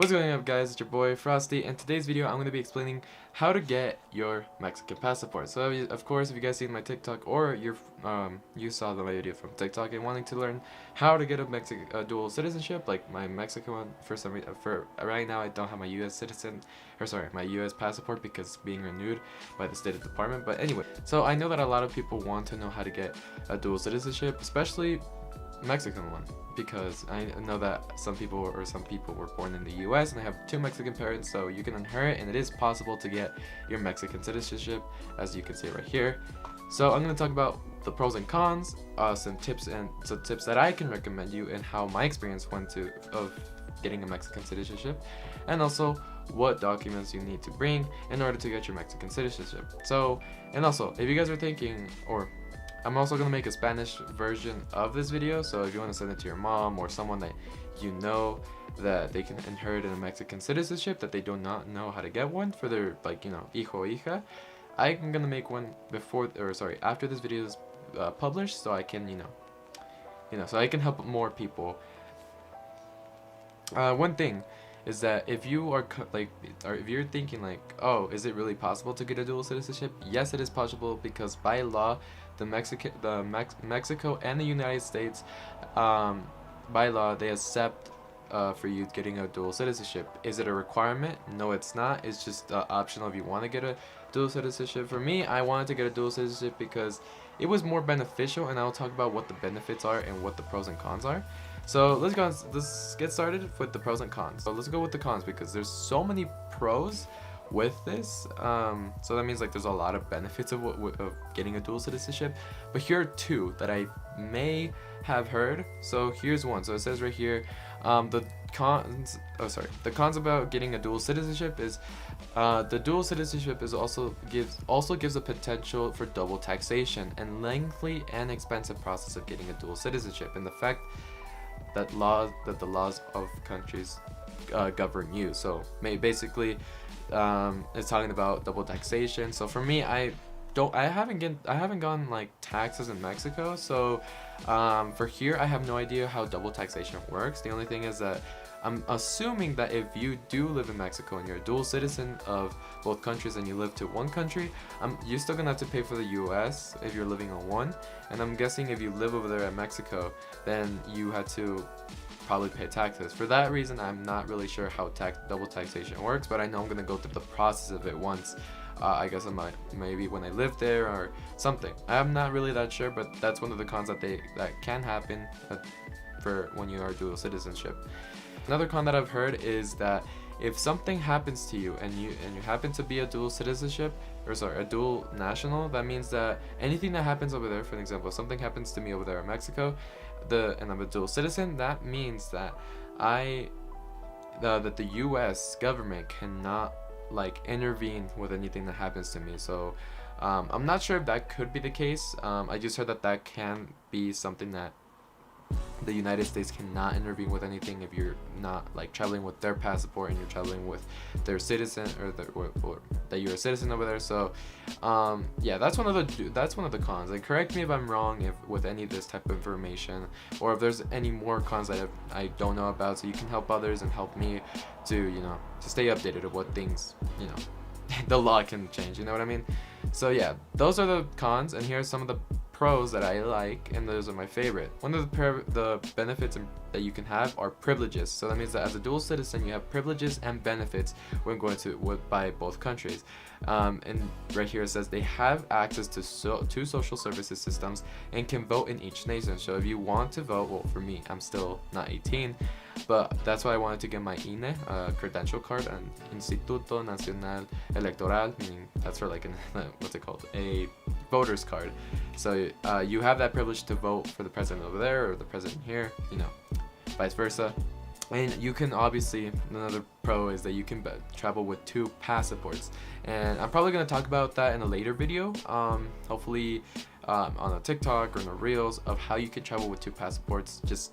What's going up, guys? It's your boy Frosty, and today's video I'm going to be explaining how to get your Mexican passport. So of course, if you guys seen my TikTok or you saw the video from TikTok and wanting to learn how to get a dual citizenship, like my Mexican one, for right now I don't have my my US passport because it's being renewed by the State Department. But anyway, so I know that a lot of people want to know how to get a dual citizenship, especially Mexican one, because I know that some people were born in the US and they have two Mexican parents, so you can inherit, and it is possible to get your Mexican citizenship, as you can see right here. So I'm going to talk about the pros and cons, some tips that I can recommend you, and how my experience went of getting a Mexican citizenship, and also what documents you need to bring in order to get your Mexican citizenship. So, and also, if you guys are thinking, or I'm also going to make a Spanish version of this video, so if you want to send it to your mom or someone that you know that they can inherit a Mexican citizenship, that they do not know how to get one for their, hijo o hija, I'm going to make one after this video is published, so I can, so I can help more people. One thing is that if you are if you're thinking like, oh, is it really possible to get a dual citizenship? Yes, it is possible, because by law, Mexico and the United States, by law, they accept for you getting a dual citizenship. Is it a requirement? No, it's not. It's just optional if you want to get a dual citizenship. For me, I wanted to get a dual citizenship because it was more beneficial, and I'll talk about what the benefits are and what the pros and cons are. So let's get started with the pros and cons. So let's go with the cons, because there's so many pros with this. So that means like there's a lot of benefits of getting a dual citizenship, but here are two that I may have heard. So here's one. So it says right here, the cons about getting a dual citizenship is the dual citizenship is also gives a potential for double taxation and lengthy and expensive process of getting a dual citizenship, and the fact that the laws of countries govern you. So basically it's talking about double taxation. So for me, I haven't gone like taxes in Mexico, so for here I have no idea how double taxation works. The only thing is that I'm assuming that if you do live in Mexico and you're a dual citizen of both countries and you live to one country, you're still gonna have to pay for the US if you're living on one. And I'm guessing if you live over there in Mexico, then you had to probably pay taxes. For that reason, I'm not really sure how double taxation works, but I know I'm gonna go through the process of it once. I guess maybe when I live there or something. I'm not really that sure, but that's one of the cons that can happen for when you are dual citizenship. Another con that I've heard is that if something happens to you and you happen to be a dual citizenship, a dual national, that means that anything that happens over there, for example, if something happens to me over there in Mexico, and I'm a dual citizen, that means that that the US government cannot intervene with anything that happens to me. So I'm not sure if that could be the case. I just heard that can be something that the United States cannot intervene with anything if you're not traveling with their passport and you're traveling with their citizen, or that you're a citizen over there. So yeah, that's one of the cons. Correct me if I'm wrong with any of this type of information, or if there's any more cons that I don't know about, so you can help others and help me to to stay updated of what things the law can change, you know what I mean? So yeah, those are the cons, and here's some of the pros that I like, and those are my favorite. One of the benefits that you can have are privileges. So that means that as a dual citizen, you have privileges and benefits when going by both countries. And right here it says they have access to two social services systems and can vote in each nation. So if you want to vote, well, for me, I'm still not 18, but that's why I wanted to get my INE credential card, and Instituto Nacional Electoral, meaning that's for what's it called, a voter's card. So you have that privilege to vote for the president over there or the president here, vice versa. And you can obviously, another pro is that you can travel with two passports, and I'm probably going to talk about that in a later video, hopefully on a TikTok or in a Reels, of how you can travel with two passports. Just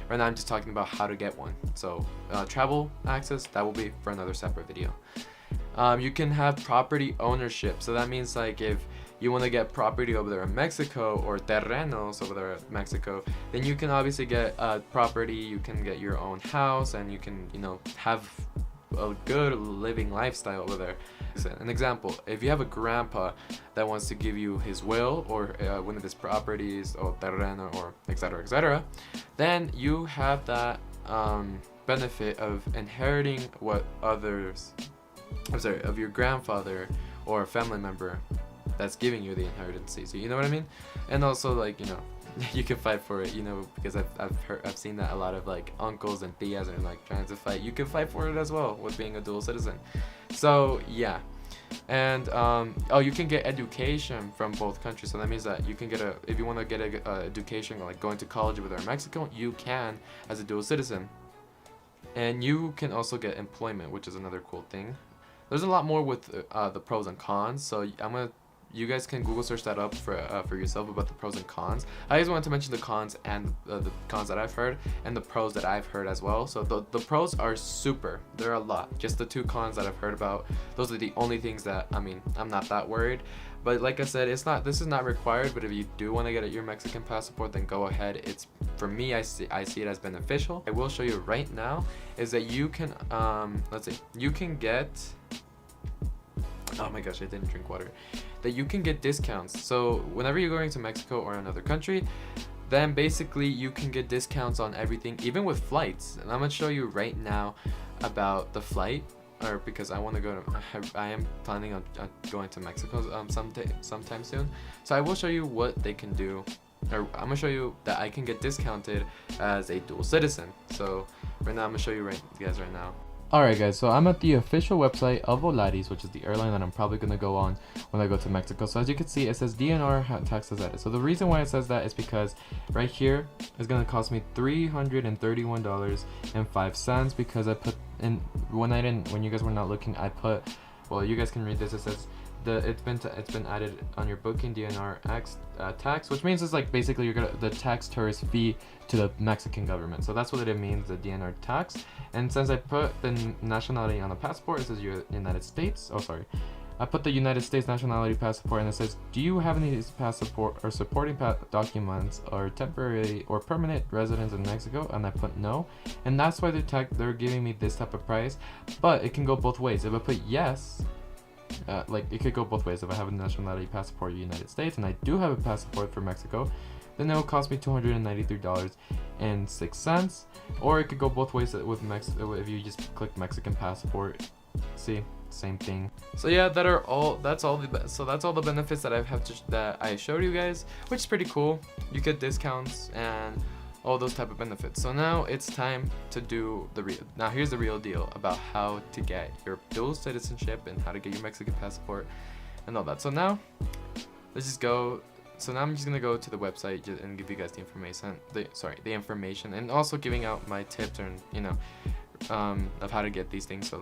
right now I'm just talking about how to get one. So travel access, that will be for another separate video. You can have property ownership. So that means if you want to get property over there in Mexico, or terrenos over there in Mexico, then you can obviously get property, you can get your own house, and you can, you know, have a good living lifestyle over there. An example, if you have a grandpa that wants to give you his will, or one of his properties, or terreno, or etc., then you have that benefit of inheriting what others, of your grandfather or a family member that's giving you the inheritance. So you know what I mean? And also, like, you know, you can fight for it, you know, because I've seen that a lot of like uncles and tias are like trying to fight. You can fight for it as well with being a dual citizen. So yeah. And oh, you can get education from both countries. So that means that you can get if you want to get a education, like going to college over there in Mexico, you can as a dual citizen. And you can also get employment, which is another cool thing. There's a lot more with the pros and cons, so you guys can Google search that up for yourself about the pros and cons. I just wanted to mention the cons and the cons that I've heard, and the pros that I've heard as well. So the pros are super. There are a lot. Just the two cons that I've heard about, those are the only things that, I mean, I'm not that worried. But like I said, this is not required, but if you do want to get your Mexican passport, then go ahead. It's, for me, I see it as beneficial. I will show you right now is that you can let's see, you can get, oh my gosh, I didn't drink water. That you can get discounts. So whenever you're going to Mexico or another country, then basically you can get discounts on everything, even with flights. And I'm gonna show you right now about the flight, or because I want to go to, I am planning on going to Mexico sometime soon. So I will show you what they can do, or I'm gonna show you that I can get discounted as a dual citizen. So right now I'm gonna show you guys right now. Alright guys, so I'm at the official website of Volaris, which is the airline that I'm probably going to go on when I go to Mexico. So as you can see, it says DNR taxes added. So the reason why it says that is because right here it's going to cost me $331.05 because I put in, when you guys were not looking, I put, well, you guys can read this. It says it's been added on your booking DNR tax, which means it's like basically the tax tourist fee to the Mexican government. So that's what it means, the DNR tax. And since I put the nationality on the passport, it says United States. Oh, sorry. I put the United States nationality passport, and it says, do you have any passport or supporting documents or temporary or permanent residence in Mexico? And I put no. And that's why they're giving me this type of price. But it can go both ways. If I put yes, like it could go both ways. If I have a nationality passport of the United States and I do have a passport for Mexico, then it will cost me $293.06. Or it could go both ways with Mexico if you just click Mexican passport. See, same thing. So yeah, that's all the benefits that that I showed you guys, which is pretty cool. You get discounts and all those type of benefits. So now it's time to do here's the real deal about how to get your dual citizenship and how to get your Mexican passport and all that. So now let's just go. So now I'm just gonna go to the website and give you guys the information, and also giving out my tips and of how to get these things.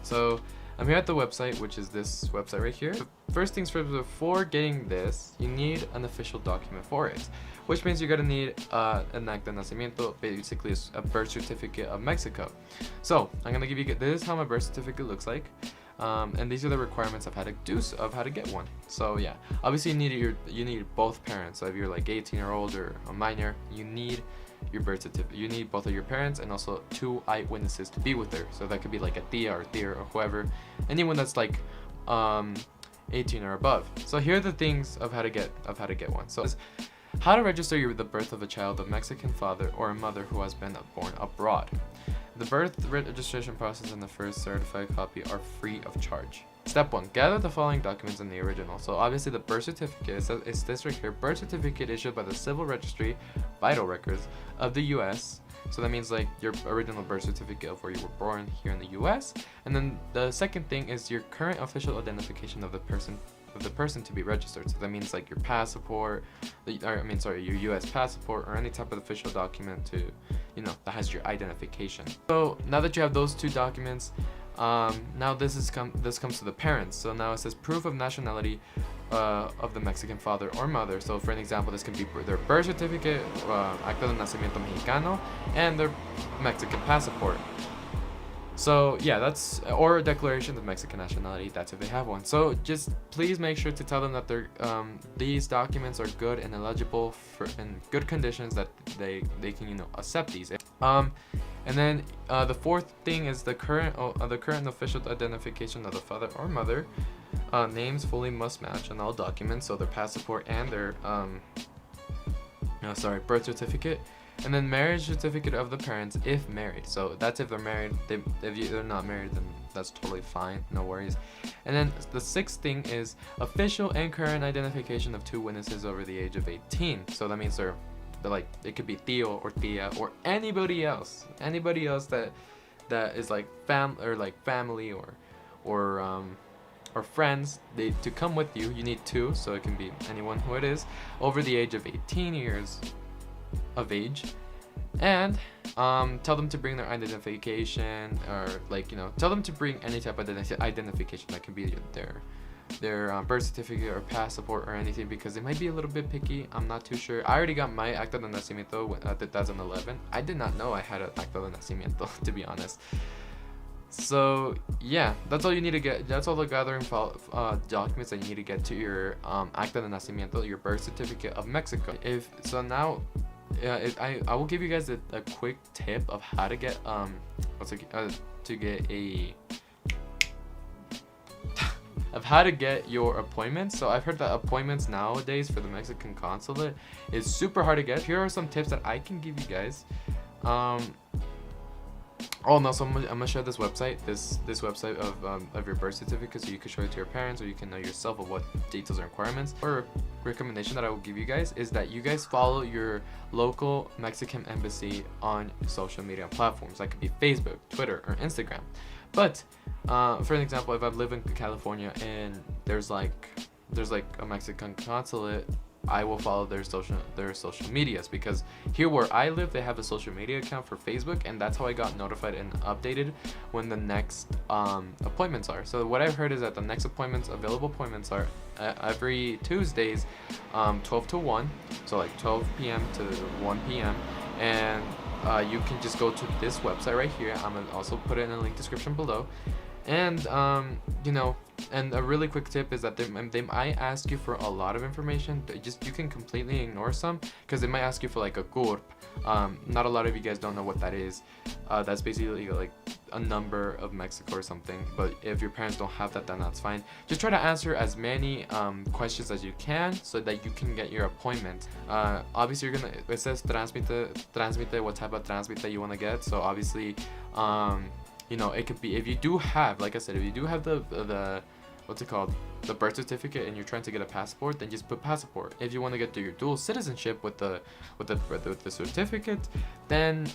So I'm here at the website, which is this website right here. First things first, before getting this, you need an official document for it, which means you're gonna need an acta Nacimiento, basically a birth certificate of Mexico. So I'm gonna give you, this is how my birth certificate looks like. And these are the requirements of how to get one. So yeah, obviously you need both parents. So if you're like 18 or older, a minor, you need your birth certificate. You need both of your parents and also 2 eyewitnesses to be with her. So that could be like a tia or whoever, anyone that's like 18 or above. So here are the things of how to get one. So how to register the birth of a child of Mexican father or a mother who has been born abroad. The birth registration process and the first certified copy are free of charge. Step 1. Gather the following documents in the original. So obviously the birth certificate, it's this right here, birth certificate issued by the Civil Registry, Vital Records of the U.S. So that means like your original birth certificate of where you were born here in the U.S. And then the second thing is your current official identification of the person to be registered. So that means like your passport, your U.S. passport or any type of official document that has your identification. So now that you have those 2 documents, now this comes to the parents. So now it says proof of nationality of the Mexican father or mother. So for an example, this can be their birth certificate, acta de nacimiento mexicano, and their Mexican passport. So yeah, that's, or a declaration of Mexican nationality. That's if they have one. So just please make sure to tell them that they're these documents are good and eligible for in good conditions, that they can accept these. And then the fourth thing is the current official identification of the father or mother. Names fully must match on all documents, so their passport and their birth certificate. And then marriage certificate of the parents if married. So that's if they're married. If they're not married, then that's totally fine, no worries. And then the sixth thing is official and current identification of 2 witnesses over the age of 18. So that means they're like, it could be Theo or Tia or anybody else that is like family or friends. To come with you, you need 2, so it can be anyone who it is over the age of 18 years of age. And tell them to bring their identification, or tell them to bring any type of identification. That can be their birth certificate or passport or anything, because they might be a little bit picky. I'm not too sure. I already got my acta de nacimiento at 2011. I did not know I had an acta de nacimiento, to be honest. So yeah, that's all you need to get. That's all the gathering documents that you need to get to your acta de nacimiento, your birth certificate of Mexico. Now I will give you guys a quick tip of how to get how to get your appointments. So I've heard that appointments nowadays for the Mexican consulate is super hard to get. Here are some tips that I can give you guys. So I'm gonna share this website, this website of your birth certificate, so you can show it to your parents, or you can know yourself of what details and requirements. Or recommendation that I will give you guys is that you guys follow your local Mexican embassy on social media platforms. That could be Facebook, Twitter, or Instagram. But for an example, if I live in California and there's like a Mexican consulate, I will follow their social medias, because here where I live, they have a social media account for Facebook, and that's how I got notified and updated when the next appointments are. So what I've heard is that the next available appointments are every Tuesdays, 12 to 1, so like 12 p.m. to 1 p.m. And you can just go to this website right here. I'm gonna also put it in the link description below. And and a really quick tip is that they might ask you for a lot of information. You can completely ignore some, because they might ask you for like a CURP. Not a lot of you guys don't know what that is. That's basically like a number of Mexico or something. But if your parents don't have that, then that's fine. Just try to answer as many questions as you can, so that you can get your appointment. Obviously, it says transmite, what type of transmite you want to get. So obviously, it could be, if you do have, like I said, if you do have the what's it called, the birth certificate, and you're trying to get a passport, then just put passport. If you want to get to your dual citizenship with the certificate, then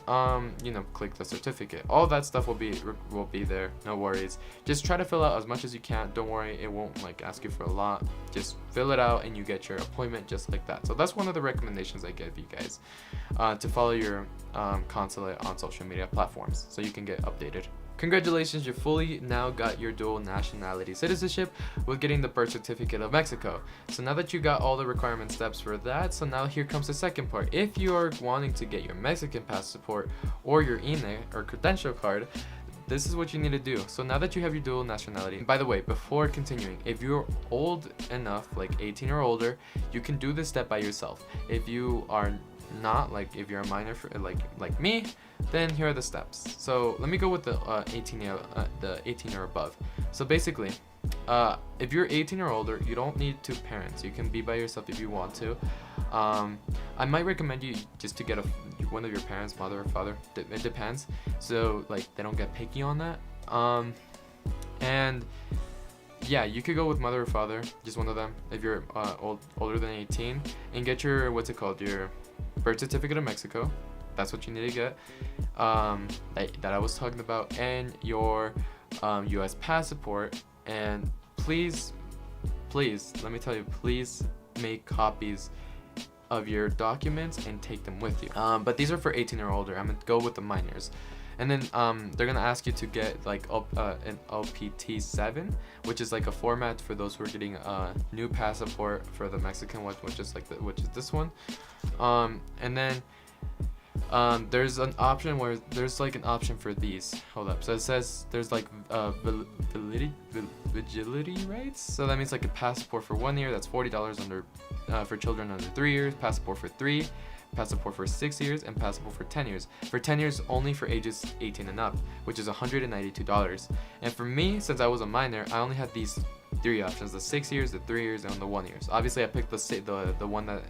click the certificate. All that stuff will be there. No worries. Just try to fill out as much as you can. Don't worry, it won't ask you for a lot. Just fill it out and you get your appointment just like that. So that's one of the recommendations I give you guys, to follow your consulate on social media platforms, so you can get updated. Congratulations, you fully now got your dual nationality citizenship with getting the birth certificate of Mexico. So now that you got all the requirement steps for that, so now here comes the second part. If you're wanting to get your Mexican passport or your INE or credential card, this is what you need to do. So now that you have your dual nationality, by the way, before continuing, if you're old enough, like 18 or older, you can do this step by yourself. If you are not, if you're a minor, like me, then here are the steps. So let me go with the 18 or above. So basically, if you're 18 or older, you don't need 2 parents. You can be by yourself if you want to. I might recommend you just to get one of your parents, mother or father. It depends. So they don't get picky on that. And yeah, you could go with mother or father, just one of them, if you're older than 18, and get your your birth certificate of Mexico. That's what you need to get, that I was talking about, and your U.S. passport. And please, let me tell you, please make copies of your documents and take them with you. But these are for 18 or older. I'm gonna go with the minors. And then they're gonna ask you to get an OPT 7, which is a format for those who are getting a new passport for the Mexican one, which is this one. And then There's an option where there's like an option for these. Hold up. So it says there's like vigility rights. So that means like a passport for 1 year, that's $40 under for children under 3 years, passport for 3, passport for 6 years, and passport for 10 years. For 10 years only for ages 18 and up, which is $192. And for me, since I was a minor, I only had these 3 options: the 6 years, the 3 years, and the 1 year. So obviously I picked the one that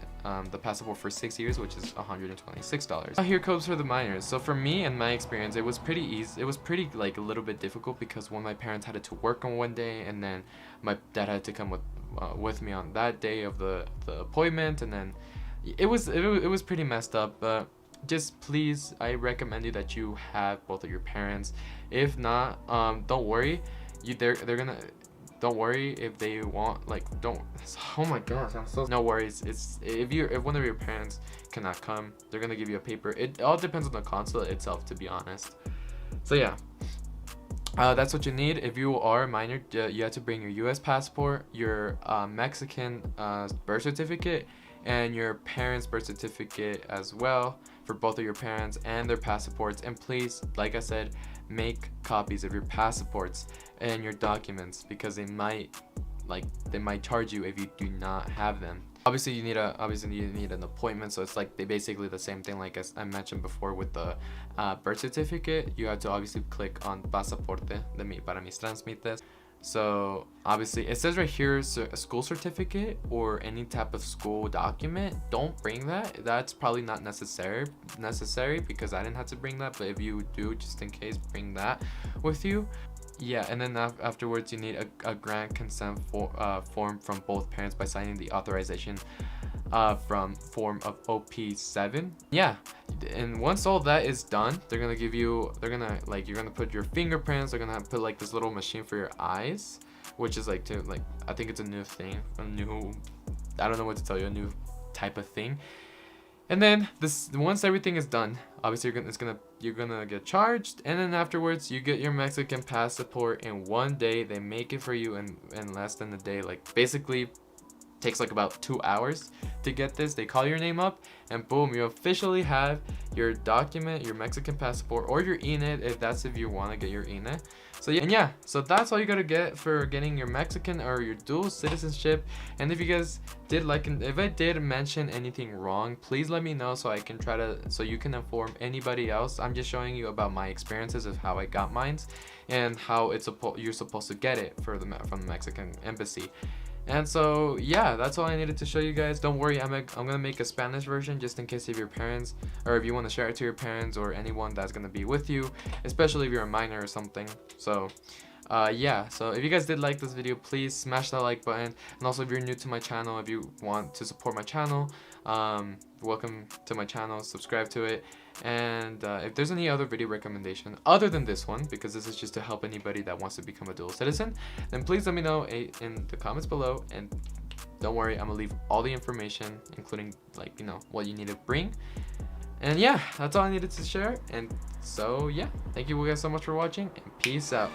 the passport for 6 years, which is $126. Now here comes for the minors. So for me, in my experience, it was pretty easy. It was pretty like a little bit difficult because one of my parents had to work on one day, and then my dad had to come with me on that day of the appointment, and then it was pretty messed up. But just please, I recommend you that you have both of your parents. If not, don't worry. They're gonna. Don't worry if they want, like, don't. Oh my gosh, I'm so. No worries. It's if one of your parents cannot come, they're gonna give you a paper. It all depends on the consulate itself, to be honest. So yeah, that's what you need. If you are a minor, you have to bring your U.S. passport, your Mexican birth certificate, and your parents' birth certificate as well, for both of your parents and their passports. And please, like I said, make copies of your passports and your documents, because they might charge you if you do not have them. Obviously you need an appointment, so it's like they basically the same thing like as I mentioned before with the birth certificate. You have to obviously click on pasaporte para mis trámites. So obviously it says right here a school certificate or any type of school document. Don't bring that. That's probably not necessary because I didn't have to bring that, but if you do, just in case, bring that with you. Yeah, and then afterwards you need a grant consent form from both parents by signing the authorization from form of OP7. Yeah, and once all that is done, you're gonna put your fingerprints. They're gonna put like this little machine for your eyes, which is I think it's a new thing, I don't know what to tell you, a new type of thing. And then once everything is done, obviously you're gonna get charged, and then afterwards you get your Mexican passport in 1 day. They make it for you in less than a day. Like basically takes like about 2 hours to get this. They call your name up and boom, you officially have your document, your Mexican passport, or your INE if you want to get your INE. So yeah, so that's all you gotta get for getting your Mexican or your dual citizenship. And if you guys if I did mention anything wrong, please let me know so I can so you can inform anybody else. I'm just showing you about my experiences of how I got mine and how you're supposed to get it from the Mexican embassy. And so yeah, that's all I needed to show you guys. Don't worry, I'm gonna make a Spanish version just in case if your parents, or if you want to share it to your parents or anyone that's gonna be with you, especially if you're a minor or something. So yeah, so if you guys did like this video, please smash that like button. And also if you're new to my channel, if you want to support my channel, welcome to my channel, subscribe to it. And if there's any other video recommendation other than this one, because this is just to help anybody that wants to become a dual citizen, then please let me know in the comments below. And don't worry, I'm gonna leave all the information, including what you need to bring. And yeah, that's all I needed to share. And so yeah, thank you guys so much for watching, and peace out.